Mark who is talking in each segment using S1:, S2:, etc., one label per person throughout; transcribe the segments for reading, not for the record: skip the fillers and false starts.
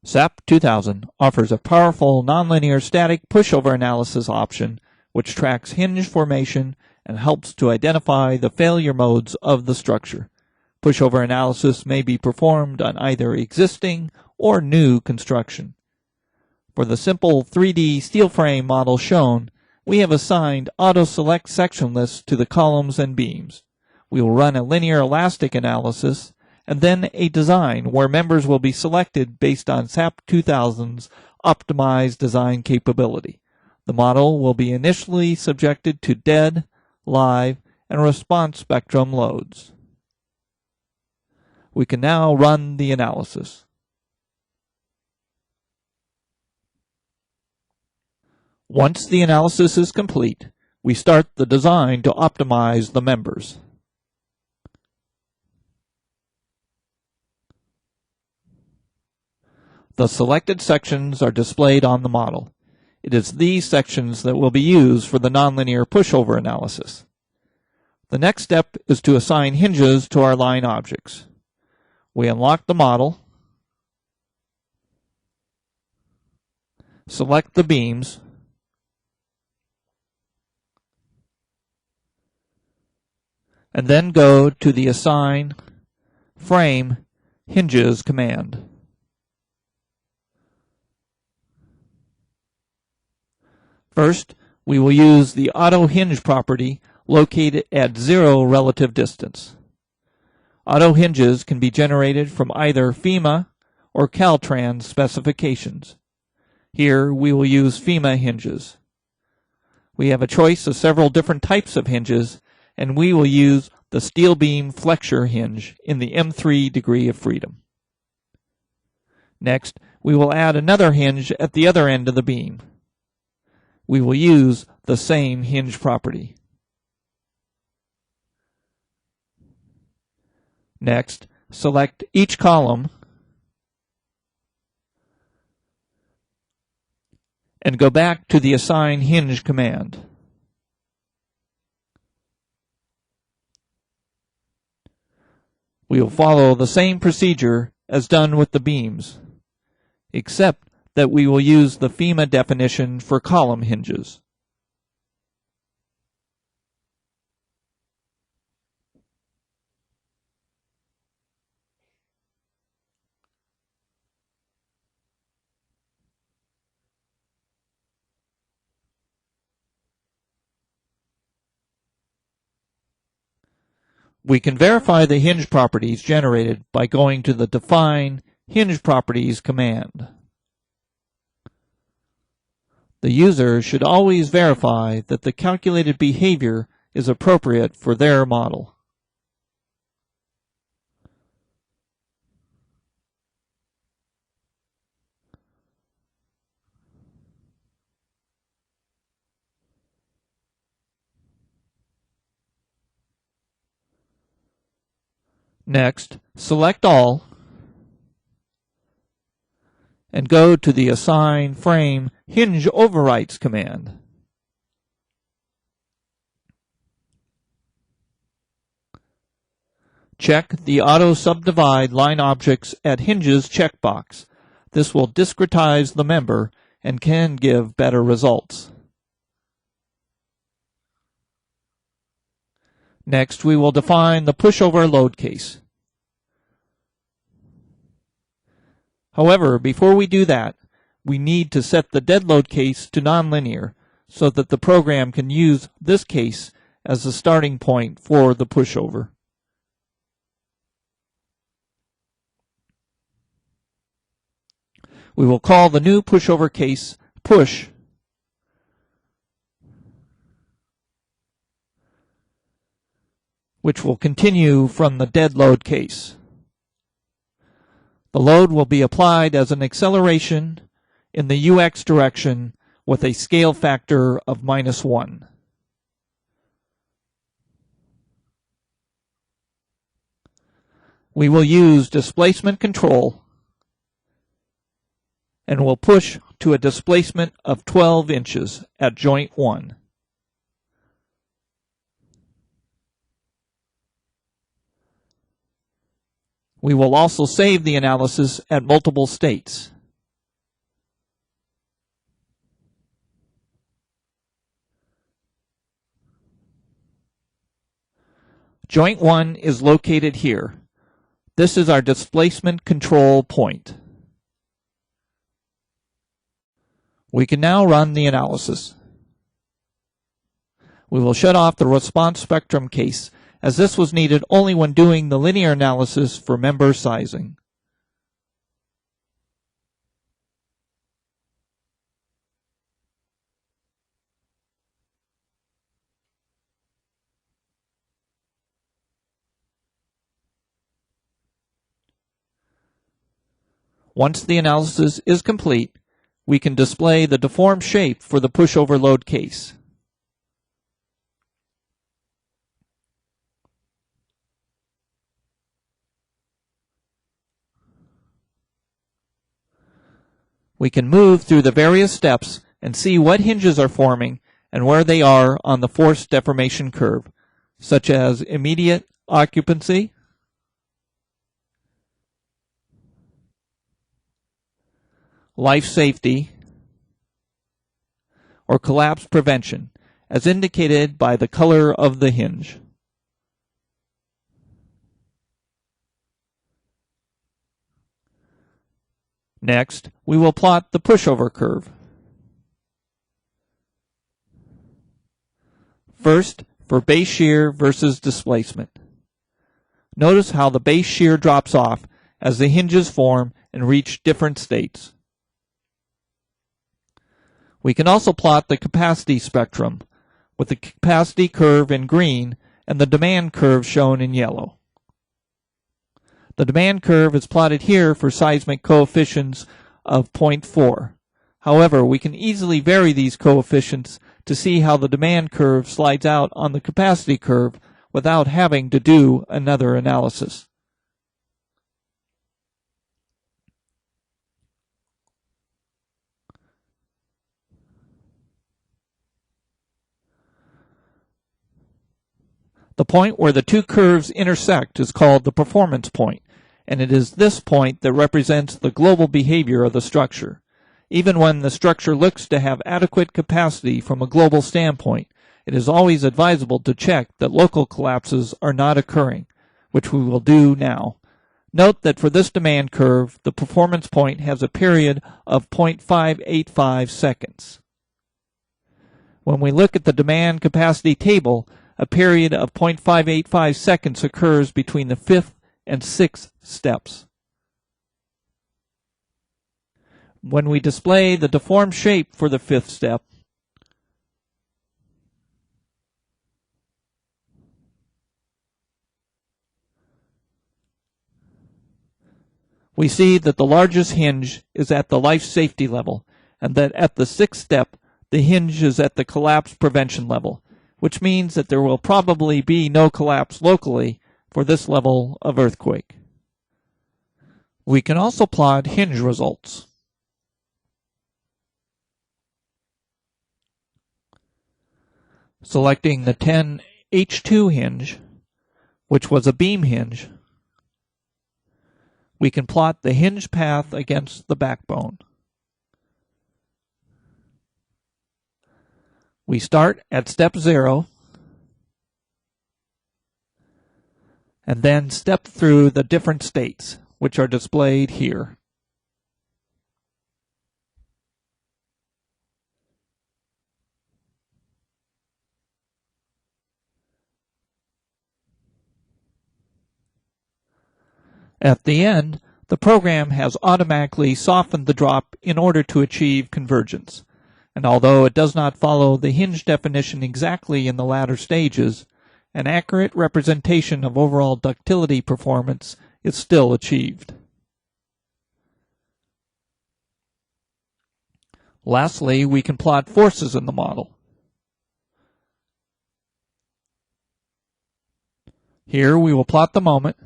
S1: SAP 2000 offers a powerful nonlinear static pushover analysis option which tracks hinge formation and helps to identify the failure modes of the structure. Pushover analysis may be performed on either existing or new construction. For the simple 3D steel frame model shown, we have assigned auto-select section lists to the columns and beams. We will run a linear elastic analysis and then a design where members will be selected based on SAP 2000's optimized design capability. The model will be initially subjected to dead, live, and response spectrum loads. We can now run the analysis. Once the analysis is complete, we start the design to optimize the members. The selected sections are displayed on the model. It is these sections that will be used for the nonlinear pushover analysis. The next step is to assign hinges to our line objects. We unlock the model, select the beams, and then go to the Assign Frame Hinges command. First, we will use the auto hinge property located at 0 relative distance. Auto hinges can be generated from either FEMA or Caltrans specifications. Here we will use FEMA hinges. We have a choice of several different types of hinges, and we will use the steel beam flexure hinge in the M3 degree of freedom. Next, we will add another hinge at the other end of the beam. We will use the same hinge property. Next, select each column and go back to the Assign Hinge command. We will follow the same procedure as done with the beams, except that we will use the FEMA definition for column hinges. We can verify the hinge properties generated by going to the Define Hinge Properties command. The user should always verify that the calculated behavior is appropriate for their model. Next, select All and go to the Assign Frame Hinge Overwrites command. Check the Auto Subdivide Line Objects at Hinges checkbox. This will discretize the member and can give better results. Next, we will define the pushover load case. However, before we do that, we need to set the dead load case to nonlinear so that the program can use this case as the starting point for the pushover. We will call the new pushover case Push, which will continue from the dead load case. The load will be applied as an acceleration in the UX direction with a scale factor of -1. We will use displacement control and will push to a displacement of 12 inches at joint 1. We will also save the analysis at multiple states. Joint 1 is located here. This is our displacement control point. We can now run the analysis. We will shut off the response spectrum case, as this was needed only when doing the linear analysis for member sizing. Once the analysis is complete, we can display the deformed shape for the pushover load case. We can move through the various steps and see what hinges are forming and where they are on the force deformation curve, such as immediate occupancy, life safety, or collapse prevention, as indicated by the color of the hinge. Next, we will plot the pushover curve. First, for base shear versus displacement. Notice how the base shear drops off as the hinges form and reach different states. We can also plot the capacity spectrum, with the capacity curve in green and the demand curve shown in yellow. The demand curve is plotted here for seismic coefficients of 0.4. However, we can easily vary these coefficients to see how the demand curve slides out on the capacity curve without having to do another analysis. The point where the two curves intersect is called the performance point, and it is this point that represents the global behavior of the structure. Even when the structure looks to have adequate capacity from a global standpoint, it is always advisable to check that local collapses are not occurring, which we will do now. Note that for this demand curve, the performance point has a period of 0.585 seconds. When we look at the demand capacity table, a period of 0.585 seconds occurs between the 5th and 6th steps. When we display the deformed shape for the 5th step, we see that the largest hinge is at the life safety level, and that at the 6th step, the hinge is at the collapse prevention level, which means that there will probably be no collapse locally for this level of earthquake. We can also plot hinge results. Selecting the 10H2 hinge, which was a beam hinge, we can plot the hinge path against the backbone. We start at step 0 and then step through the different states, which are displayed here. At the end, the program has automatically softened the drop in order to achieve convergence. And although it does not follow the hinge definition exactly in the latter stages, an accurate representation of overall ductility performance is still achieved. Lastly, we can plot forces in the model. Here we will plot the moment,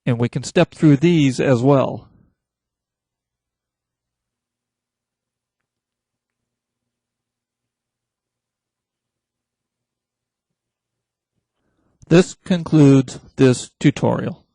S1: and we can step through these as well. This concludes this tutorial.